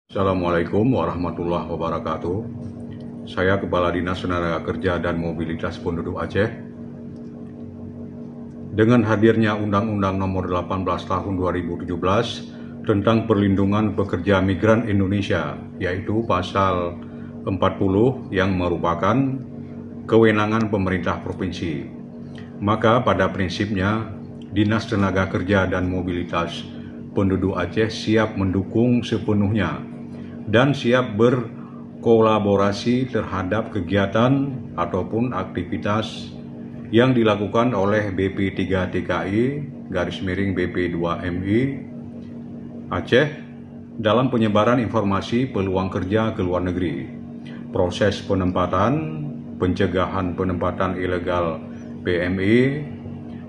Assalamualaikum warahmatullahi wabarakatuh. Saya Kepala Dinas Tenaga Kerja dan Mobilitas Penduduk Aceh. Dengan hadirnya Undang-Undang Nomor 18 Tahun 2017 tentang perlindungan pekerja migran Indonesia, yaitu Pasal 40 yang merupakan kewenangan pemerintah provinsi. Maka pada prinsipnya, Dinas Tenaga Kerja dan Mobilitas Penduduk Aceh siap mendukung sepenuhnya dan siap berkolaborasi terhadap kegiatan ataupun aktivitas yang dilakukan oleh BP3TKI /BP2MI Aceh dalam penyebaran informasi peluang kerja ke luar negeri, proses penempatan, pencegahan penempatan ilegal PMI,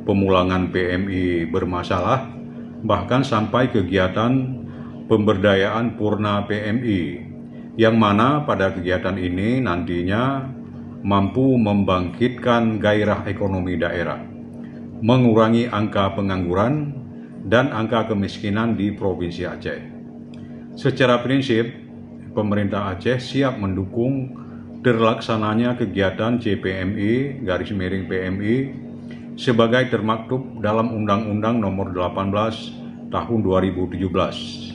pemulangan PMI bermasalah, bahkan sampai kegiatan pemberdayaan purna PMI, yang mana pada kegiatan ini nantinya mampu membangkitkan gairah ekonomi daerah, mengurangi angka pengangguran dan angka kemiskinan di Provinsi Aceh. Secara prinsip, pemerintah Aceh siap mendukung terlaksananya kegiatan CPMI/PMI sebagai termaktub dalam Undang-Undang Nomor 18 Tahun 2017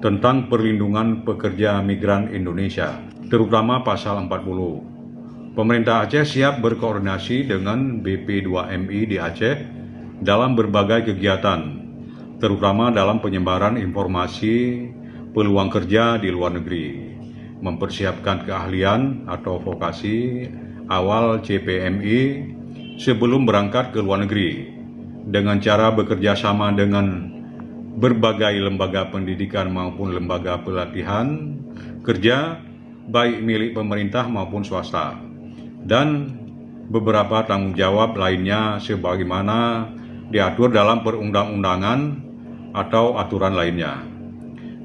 tentang perlindungan pekerja migran Indonesia, terutama Pasal 40. Pemerintah Aceh siap berkoordinasi dengan BP2MI di Aceh dalam berbagai kegiatan, terutama dalam penyebaran informasi peluang kerja di luar negeri, mempersiapkan keahlian atau vokasi awal CPMI sebelum berangkat ke luar negeri, dengan cara bekerja sama dengan berbagai lembaga pendidikan maupun lembaga pelatihan kerja, baik milik pemerintah maupun swasta, dan beberapa tanggung jawab lainnya sebagaimana diatur dalam perundang-undangan atau aturan lainnya.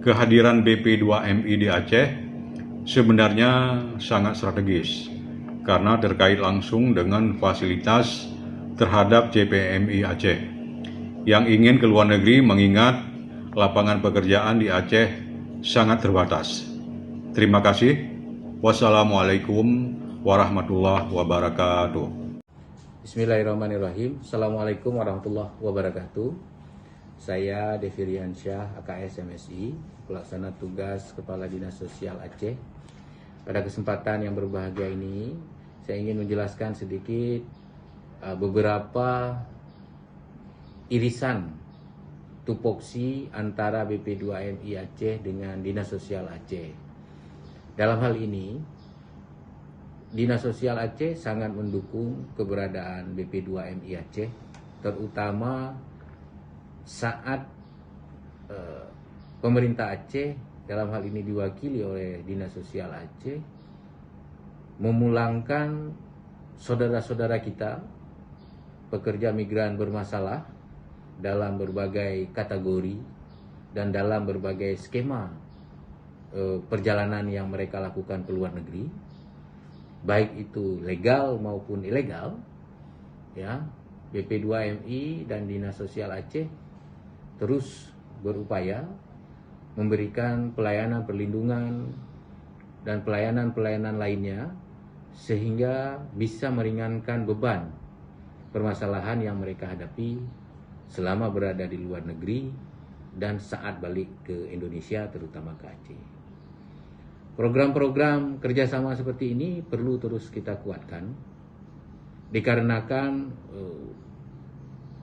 Kehadiran BP2MI di Aceh sebenarnya sangat strategis karena terkait langsung dengan fasilitas terhadap CPMI Aceh yang ingin ke luar negeri, mengingat lapangan pekerjaan di Aceh sangat terbatas. Terima kasih. Wassalamualaikum warahmatullahi wabarakatuh. Bismillahirrahmanirrahim. Assalamualaikum warahmatullahi wabarakatuh. Saya Devi Riansyah, AKS MSI, pelaksana tugas Kepala Dinas Sosial Aceh. Pada kesempatan yang berbahagia ini, saya ingin menjelaskan sedikit beberapa irisan tupoksi antara BP2MI Aceh dengan Dinas Sosial Aceh. Dalam hal ini, Dinas Sosial Aceh sangat mendukung keberadaan BP2MI Aceh, terutama saat pemerintah Aceh, dalam hal ini diwakili oleh Dinas Sosial Aceh, memulangkan saudara-saudara kita pekerja migran bermasalah dalam berbagai kategori dan dalam berbagai skema perjalanan yang mereka lakukan ke luar negeri, baik itu legal maupun ilegal. Ya, BP2MI dan Dinas Sosial Aceh terus berupaya memberikan pelayanan perlindungan dan pelayanan-pelayanan lainnya sehingga bisa meringankan beban permasalahan yang mereka hadapi selama berada di luar negeri dan saat balik ke Indonesia, terutama ke Aceh. Program-program kerjasama seperti ini perlu terus kita kuatkan, dikarenakan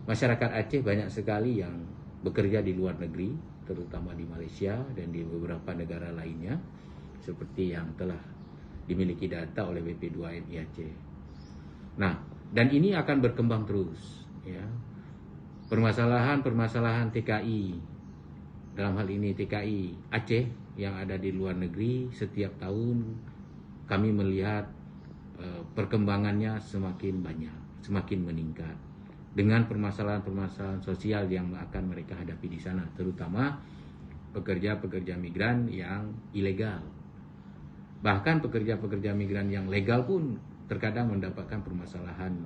masyarakat Aceh banyak sekali yang bekerja di luar negeri, terutama di Malaysia dan di beberapa negara lainnya, seperti yang telah dimiliki data oleh BP2MI Aceh. Nah, dan ini akan berkembang terus, ya. Permasalahan-permasalahan TKI, dalam hal ini TKI Aceh yang ada di luar negeri, setiap tahun kami melihat perkembangannya semakin banyak, semakin meningkat dengan permasalahan-permasalahan sosial yang akan mereka hadapi di sana, terutama pekerja-pekerja migran yang ilegal. Bahkan pekerja-pekerja migran yang legal pun terkadang mendapatkan permasalahan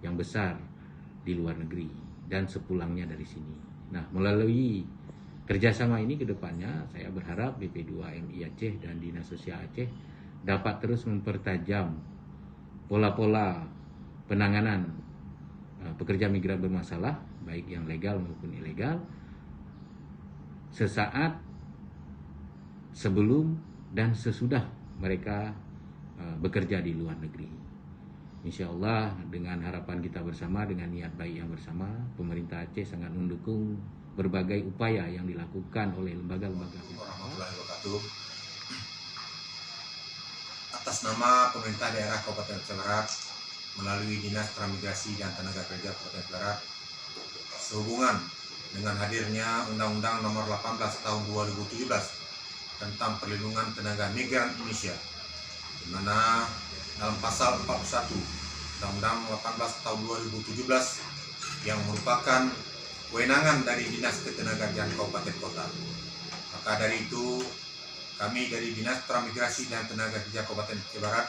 yang besar di luar negeri dan sepulangnya dari sini. Nah, melalui kerjasama ini ke depannya saya berharap BP2MI Aceh dan Dinas Sosial Aceh dapat terus mempertajam pola-pola penanganan pekerja migran bermasalah, baik yang legal maupun ilegal, sesaat sebelum dan sesudah mereka bekerja di luar negeri. Insya Allah dengan harapan kita bersama, dengan niat baik yang bersama, pemerintah Aceh sangat mendukung berbagai upaya yang dilakukan oleh lembaga-lembaga warahmatullahi wabarakatuh. Atas nama pemerintah daerah Kabupaten Aceh Barat melalui Dinas Transmigrasi dan Tenaga Kerja Kabupaten Aceh Barat, sehubungan dengan hadirnya Undang-Undang Nomor 18 Tahun 2017 tentang Perlindungan Tenaga Migran Indonesia, di mana dalam pasal 41 Undang-Undang 18 tahun 2017 yang merupakan kewenangan dari Dinas Ketenagakerjaan Kabupaten Kota. Maka dari itu, kami dari Dinas Transmigrasi dan Tenaga Kerja Kabupaten Aceh Barat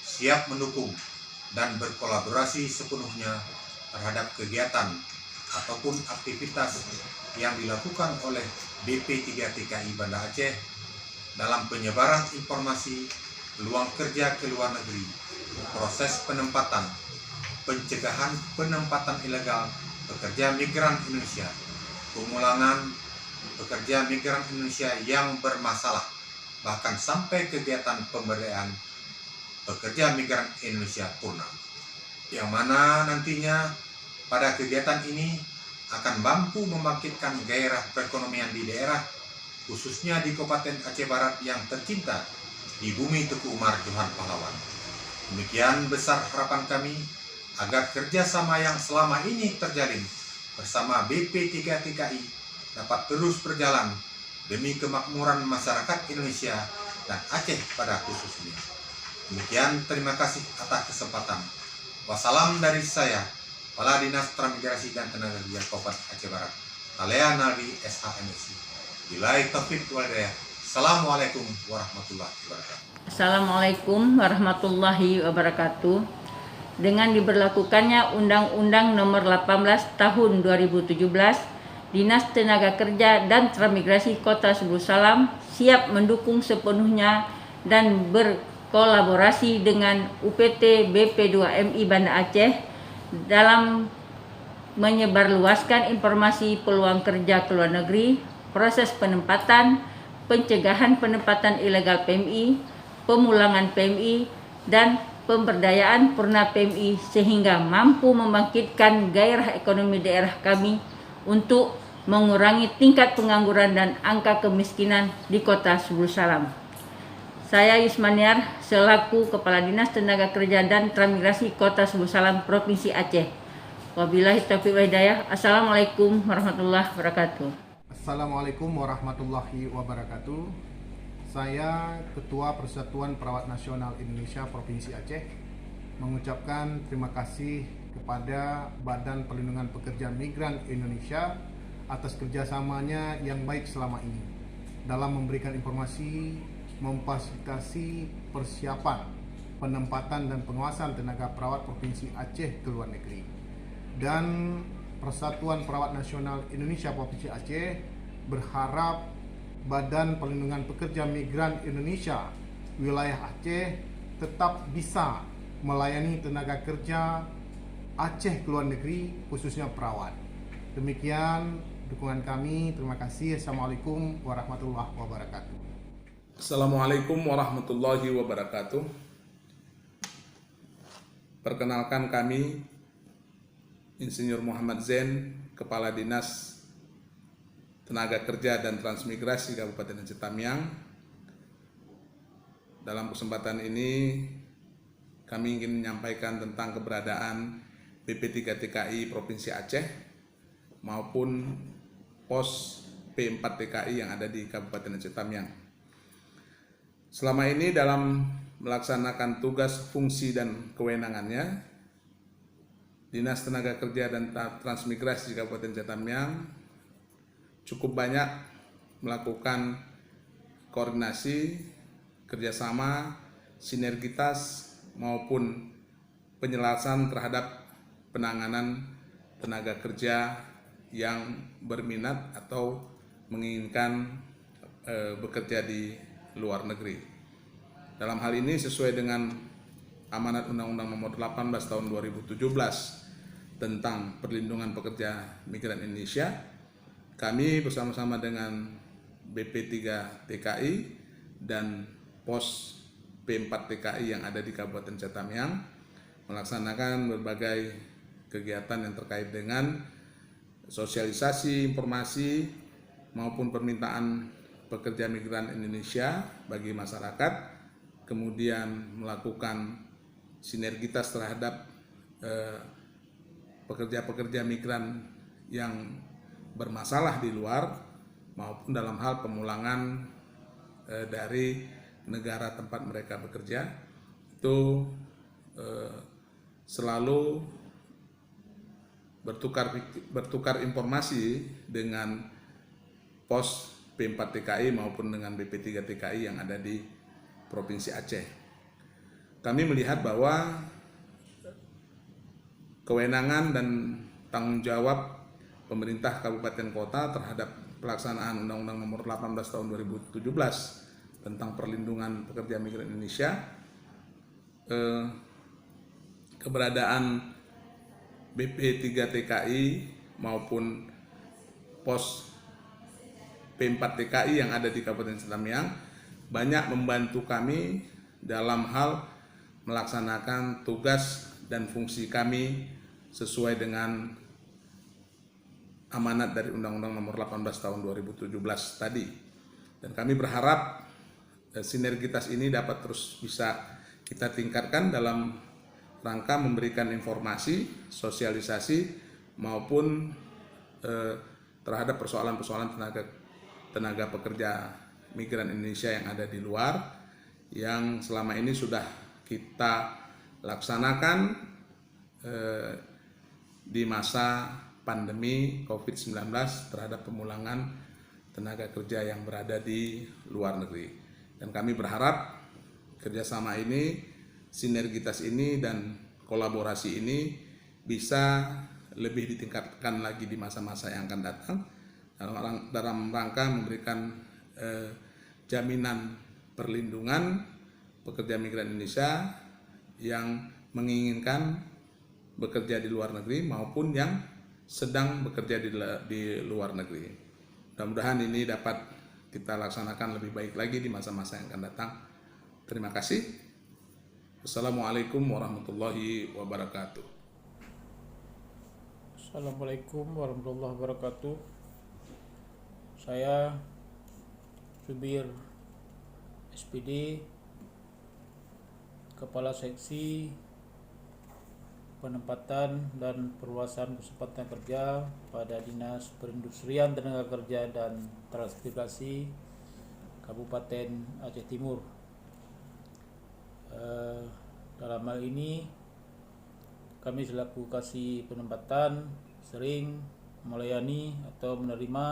siap mendukung dan berkolaborasi sepenuhnya terhadap kegiatan ataupun aktivitas yang dilakukan oleh BP3 TKI Banda Aceh dalam penyebaran informasi peluang kerja ke luar negeri, proses penempatan, pencegahan penempatan ilegal pekerja migran Indonesia, pemulangan pekerja migran Indonesia yang bermasalah, bahkan sampai kegiatan pemberdayaan pekerja migran Indonesia purna, yang mana nantinya pada kegiatan ini akan mampu membangkitkan gairah perekonomian di daerah, khususnya di Kabupaten Aceh Barat yang tercinta di bumi Teguh Umar Johan Pahlawan. Demikian besar harapan kami agar kerjasama yang selama ini terjalin bersama BP3 TKI dapat terus berjalan demi kemakmuran masyarakat Indonesia dan Aceh pada khususnya. Demikian, terima kasih atas kesempatan. Wassalam dari saya, Kepala Dinas Transmigrasi dan Tenaga Kerja Kabupaten Aceh Barat, Alea Naldi SHMSI. Billahi taufiq wal hidayah. Assalamualaikum warahmatullahi wabarakatuh. Assalamualaikum warahmatullahi wabarakatuh. Dengan diberlakukannya Undang-Undang Nomor 18 Tahun 2017, Dinas Tenaga Kerja dan Transmigrasi Kota Sebul Salam siap mendukung sepenuhnya dan berkolaborasi dengan UPT BP2MI Banda Aceh dalam menyebarluaskan informasi peluang kerja ke luar negeri, proses penempatan, pencegahan penempatan ilegal PMI, pemulangan PMI, dan pemberdayaan purna PMI sehingga mampu membangkitkan gairah ekonomi daerah kami untuk mengurangi tingkat pengangguran dan angka kemiskinan di Kota Sebul Salam. Saya Yusmaniar selaku Kepala Dinas Tenaga Kerja dan Transmigrasi Kota Sebul Salam Provinsi Aceh. Wabillahi taufiq wal hidayah. Assalamualaikum warahmatullahi wabarakatuh. Assalamualaikum warahmatullahi wabarakatuh. Saya Ketua Persatuan Perawat Nasional Indonesia Provinsi Aceh mengucapkan terima kasih kepada Badan Perlindungan Pekerja Migran Indonesia atas kerjasamanya yang baik selama ini dalam memberikan informasi, memfasilitasi persiapan penempatan dan penguasaan tenaga perawat Provinsi Aceh ke luar negeri. Dan Persatuan Perawat Nasional Indonesia Provinsi Aceh berharap Badan Perlindungan Pekerja Migran Indonesia wilayah Aceh tetap bisa melayani tenaga kerja Aceh ke luar negeri, khususnya perawat. Demikian dukungan kami. Terima kasih. Assalamualaikum warahmatullahi wabarakatuh. Assalamualaikum warahmatullahi wabarakatuh. Perkenalkan, kami Insinyur Muhammad Zain, Kepala Dinas Tenaga Kerja dan Transmigrasi Kabupaten Aceh Tamiang. Dalam kesempatan ini kami ingin menyampaikan tentang keberadaan BP3 TKI Provinsi Aceh maupun pos P4 TKI yang ada di Kabupaten Aceh Tamiang. Selama ini dalam melaksanakan tugas, fungsi, dan kewenangannya, Dinas Tenaga Kerja dan Transmigrasi Kabupaten Aceh Tamiang cukup banyak melakukan koordinasi, kerjasama, sinergitas maupun penyelesaian terhadap penanganan tenaga kerja yang berminat atau menginginkan bekerja di luar negeri. Dalam hal ini sesuai dengan amanat Undang-Undang Nomor 18 Tahun 2017 tentang perlindungan pekerja migran Indonesia, kami bersama-sama dengan BP3 TKI dan Pos P4 TKI yang ada di Kabupaten Cetamiang melaksanakan berbagai kegiatan yang terkait dengan sosialisasi informasi maupun permintaan pekerja migran Indonesia bagi masyarakat, kemudian melakukan sinergitas terhadap pekerja-pekerja migran yang bermasalah di luar maupun dalam hal pemulangan dari negara tempat mereka bekerja. Itu selalu bertukar informasi dengan Pos P4 TKI maupun dengan BP3 TKI yang ada di Provinsi Aceh. Kami melihat bahwa kewenangan dan tanggung jawab pemerintah kabupaten kota terhadap pelaksanaan Undang-Undang Nomor 18 Tahun 2017 tentang perlindungan pekerja migran Indonesia, keberadaan BP3 TKI maupun Pos P4 TKI yang ada di Kabupaten Cetamiang banyak membantu kami dalam hal melaksanakan tugas dan fungsi kami sesuai dengan amanat dari Undang-Undang Nomor 18 Tahun 2017 tadi. Dan kami berharap sinergitas ini dapat terus bisa kita tingkatkan dalam rangka memberikan informasi, sosialisasi maupun terhadap persoalan-persoalan tenaga pekerja migran Indonesia yang ada di luar yang selama ini sudah kita laksanakan di masa pandemi COVID-19 terhadap pemulangan tenaga kerja yang berada di luar negeri. Dan kami berharap kerjasama ini, sinergitas ini dan kolaborasi ini bisa lebih ditingkatkan lagi di masa-masa yang akan datang dalam rangka memberikan jaminan perlindungan pekerja migran Indonesia yang menginginkan bekerja di luar negeri maupun yang sedang bekerja di luar negeri. Mudah-mudahan ini dapat kita laksanakan lebih baik lagi di masa-masa yang akan datang. Terima kasih. Assalamualaikum warahmatullahi wabarakatuh. Assalamualaikum warahmatullahi wabarakatuh. Saya Subir SPD, Kepala Seksi Penempatan dan Perluasan Kesempatan Kerja pada Dinas Perindustrian Tenaga Kerja dan Transmigrasi Kabupaten Aceh Timur. Dalam hal ini kami selaku Kasih Penempatan sering melayani atau menerima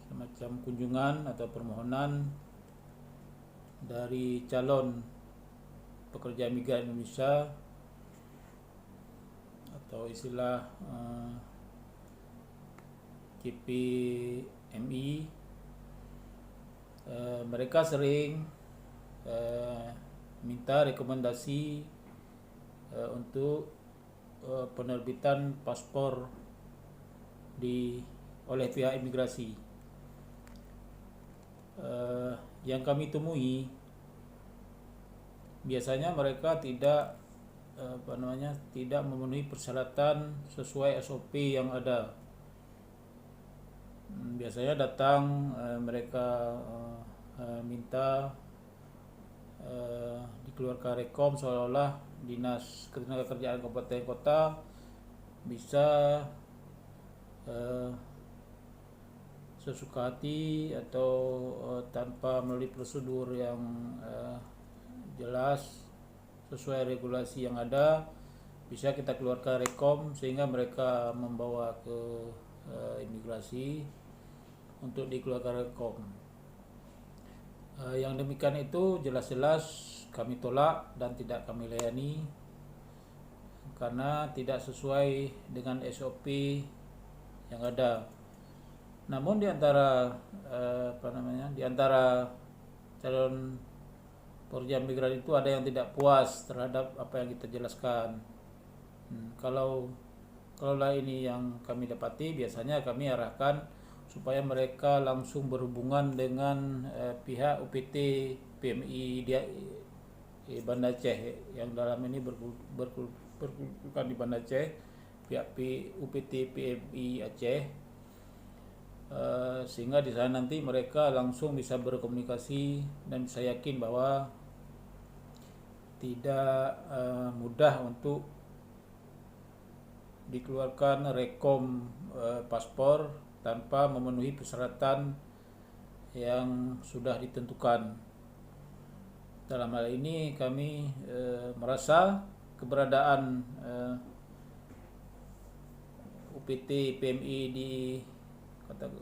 semacam kunjungan atau permohonan dari calon pekerja migran Indonesia atau istilah KPMI. Mereka sering minta rekomendasi untuk penerbitan paspor oleh pihak imigrasi. Yang kami temui biasanya mereka tidak memenuhi persyaratan sesuai SOP yang ada. Biasanya datang mereka minta dikeluarkan rekom seolah-olah Dinas Ketenagakerjaan Kabupaten Kota bisa sesuka hati atau tanpa melalui prosedur yang jelas sesuai regulasi yang ada bisa kita keluarkan rekom sehingga mereka membawa ke imigrasi untuk dikeluarkan rekom. Yang demikian itu jelas-jelas kami tolak dan tidak kami layani karena tidak sesuai dengan SOP yang ada. Namun di antara di antara calon pekerja migran itu ada yang tidak puas terhadap apa yang kita jelaskan. Kalaulah ini yang kami dapati, biasanya kami arahkan supaya mereka langsung berhubungan dengan pihak UPT PMI Banda Aceh, yang dalam ini berkedudukan di Banda Aceh, pihak UPT PMI Aceh, sehingga di sana nanti mereka langsung bisa berkomunikasi, dan saya yakin bahwa tidak mudah untuk dikeluarkan rekom paspor tanpa memenuhi persyaratan yang sudah ditentukan. Dalam hal ini kami merasa keberadaan UPT PMI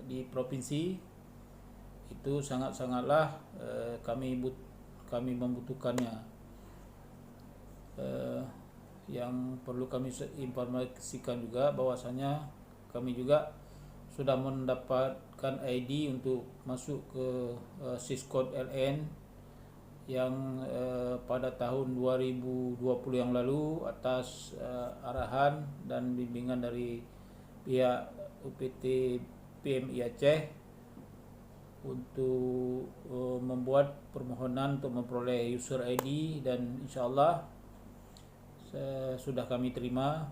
di provinsi itu sangat-sangatlah kami membutuhkannya. Yang perlu kami informasikan juga bahwasanya kami juga sudah mendapatkan ID untuk masuk ke Siskot LN yang pada tahun 2020 yang lalu atas arahan dan bimbingan dari pihak UPT PMI Aceh untuk membuat permohonan untuk memperoleh user ID, dan insyaallah sudah kami terima.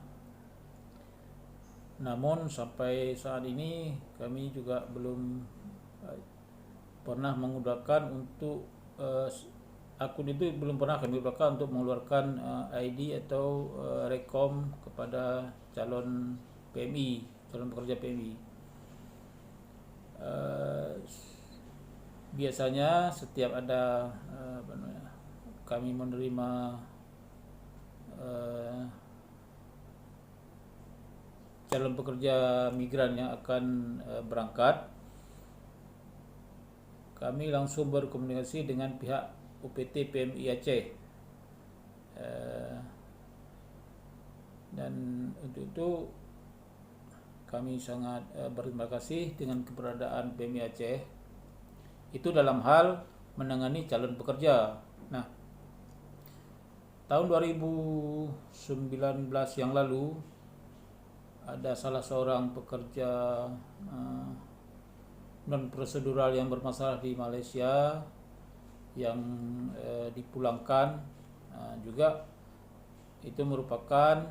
Namun sampai saat ini kami juga belum pernah menggunakan untuk akun itu, belum pernah kami gunakan untuk mengeluarkan ID atau rekom kepada calon PMI, calon pekerja PMI. Biasanya setiap ada kami menerima calon pekerja migran yang akan berangkat, kami langsung berkomunikasi dengan pihak UPT PMI Aceh, dan untuk itu kami sangat berterima kasih dengan keberadaan PMI Aceh itu dalam hal menangani calon pekerja. Nah, tahun 2019 yang lalu ada salah seorang pekerja non prosedural yang bermasalah di Malaysia yang dipulangkan, juga itu merupakan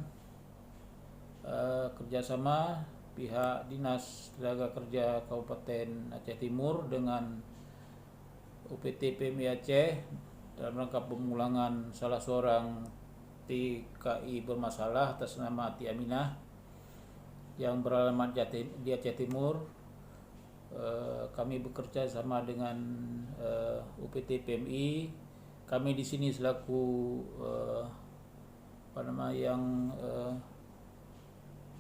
kerjasama pihak Dinas Tenaga Kerja Kabupaten Aceh Timur dengan UPT PMI Aceh dalam rangka pemulangan salah seorang TKI bermasalah atas nama Ati Aminah yang beralamat di Aceh Timur. Kami bekerja sama dengan UPT PMI. Kami di sini selaku yang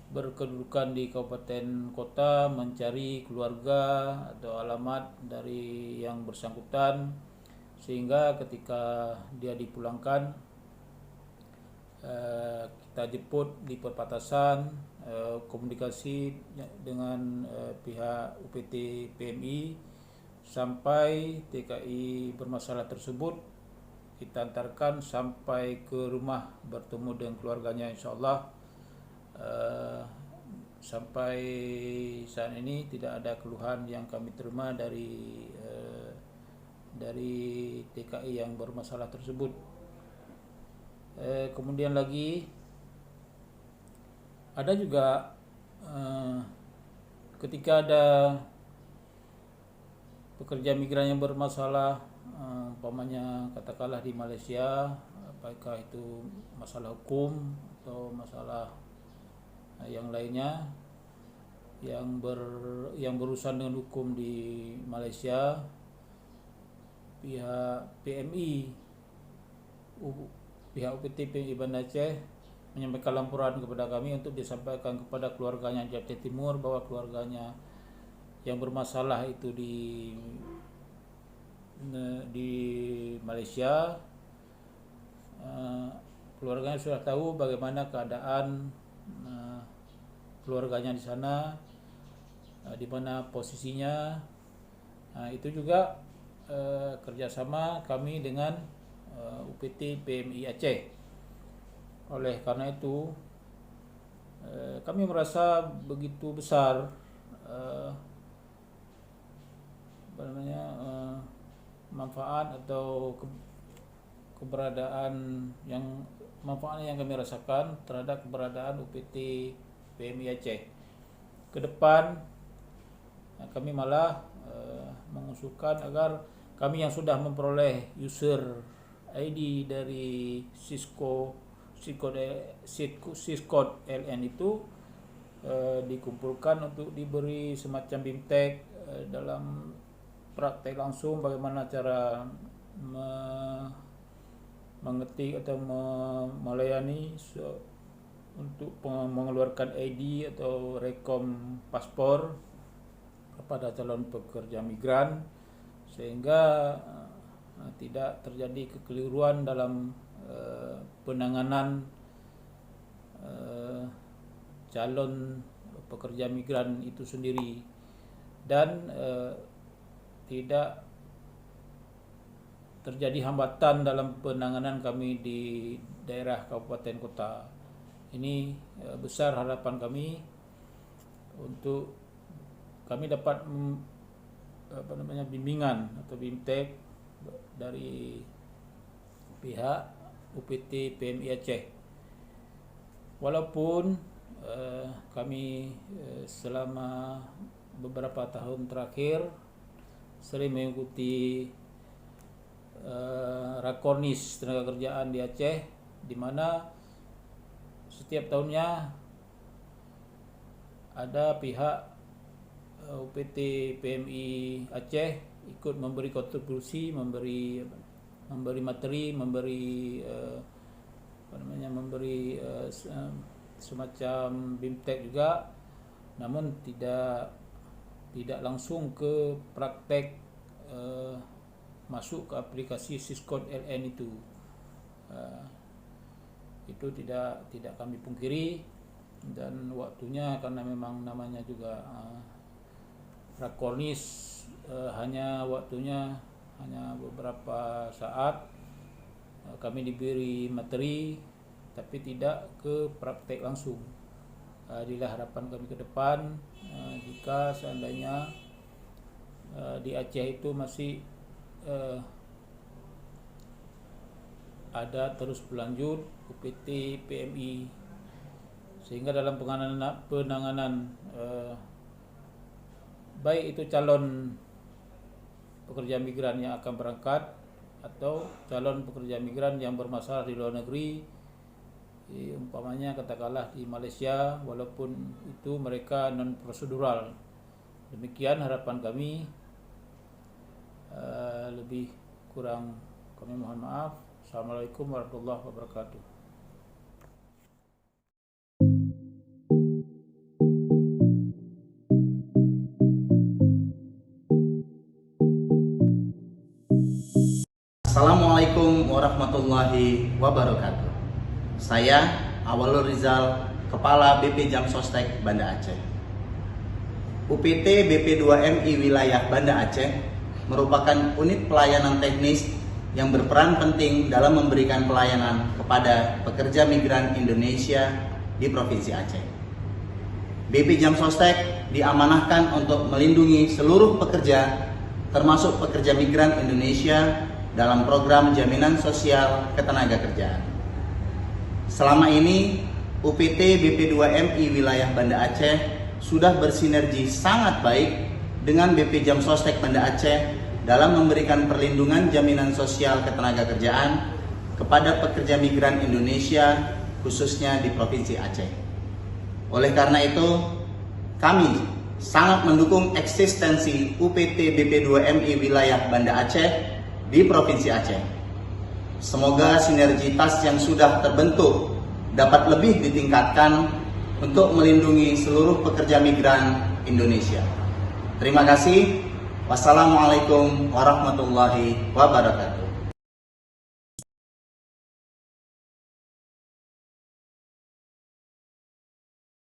berkedudukan di kabupaten kota mencari keluarga atau alamat dari yang bersangkutan, sehingga ketika dia dipulangkan kita jemput di perbatasan, komunikasi dengan pihak UPT PMI sampai TKI bermasalah tersebut kita antarkan sampai ke rumah bertemu dengan keluarganya, insyaallah. Sampai saat ini tidak ada keluhan yang kami terima dari TKI yang bermasalah tersebut. Kemudian lagi ada juga ketika ada pekerja migran yang bermasalah, umpamanya katakanlah di Malaysia, apakah itu masalah hukum atau masalah yang lainnya yang berurusan dengan hukum di Malaysia, pihak PMI, pihak UPT PMI Banda Aceh menyampaikan laporan kepada kami untuk disampaikan kepada keluarganya di Aceh Timur bahwa keluarganya yang bermasalah itu di Malaysia, keluarganya sudah tahu bagaimana keadaan keluarganya di sana, di mana posisinya itu juga kerjasama kami dengan UPT PMI Aceh. Oleh karena itu kami merasa begitu besar manfaat atau keberadaan manfaatnya yang kami rasakan terhadap keberadaan UPT PMI Aceh. Ke depan kami malah mengusulkan agar kami yang sudah memperoleh user ID dari Syscode LN itu dikumpulkan untuk diberi semacam BIMTEK dalam praktek langsung bagaimana cara mengetik atau melayani untuk mengeluarkan ID atau rekom paspor kepada calon pekerja migran, sehingga tidak terjadi kekeliruan dalam penanganan calon pekerja migran itu sendiri, dan tidak terjadi hambatan dalam penanganan kami di daerah kabupaten kota. Ini besar harapan kami untuk kami dapat bimbingan atau BIMTEK dari pihak UPT PMI Aceh. Walaupun kami selama beberapa tahun terakhir sering mengikuti Rakornis tenaga kerjaan di Aceh, di mana setiap tahunnya ada pihak UPT PMI Aceh ikut memberi kontribusi, memberi materi, memberi semacam BIMTEK juga, namun tidak langsung ke praktek masuk ke aplikasi Syscode LN itu. Itu tidak kami pungkiri, dan waktunya karena memang namanya juga Rakornis, waktunya hanya beberapa saat kami diberi materi tapi tidak ke praktek langsung. Inilah harapan kami ke depan, jika seandainya di Aceh itu masih ada terus berlanjut UPT PMI, sehingga dalam penanganan baik itu calon pekerja migran yang akan berangkat atau calon pekerja migran yang bermasalah di luar negeri, umpamanya katakanlah di Malaysia, walaupun itu mereka non prosedural. Demikian harapan kami. Lebih kurang kami mohon maaf. Assalamualaikum warahmatullahi wabarakatuh. Assalamualaikum warahmatullahi wabarakatuh. Saya Awalur Rizal, Kepala BP Jam Sostek Banda Aceh. UPT BP2MI Wilayah Banda Aceh merupakan unit pelayanan teknis yang berperan penting dalam memberikan pelayanan kepada pekerja migran Indonesia di Provinsi Aceh. BP Jam Sostek diamanahkan untuk melindungi seluruh pekerja, termasuk pekerja migran Indonesia, dalam program jaminan sosial ketenagakerjaan. Selama ini, UPT BP2MI Wilayah Banda Aceh sudah bersinergi sangat baik dengan BP Jam Sostek Banda Aceh dalam memberikan perlindungan jaminan sosial ketenagakerjaan kepada pekerja migran Indonesia, khususnya di Provinsi Aceh. Oleh karena itu, kami sangat mendukung eksistensi UPT BP2MI Wilayah Banda Aceh di Provinsi Aceh. Semoga sinergitas yang sudah terbentuk dapat lebih ditingkatkan untuk melindungi seluruh pekerja migran Indonesia. Terima kasih. Wassalamualaikum warahmatullahi wabarakatuh.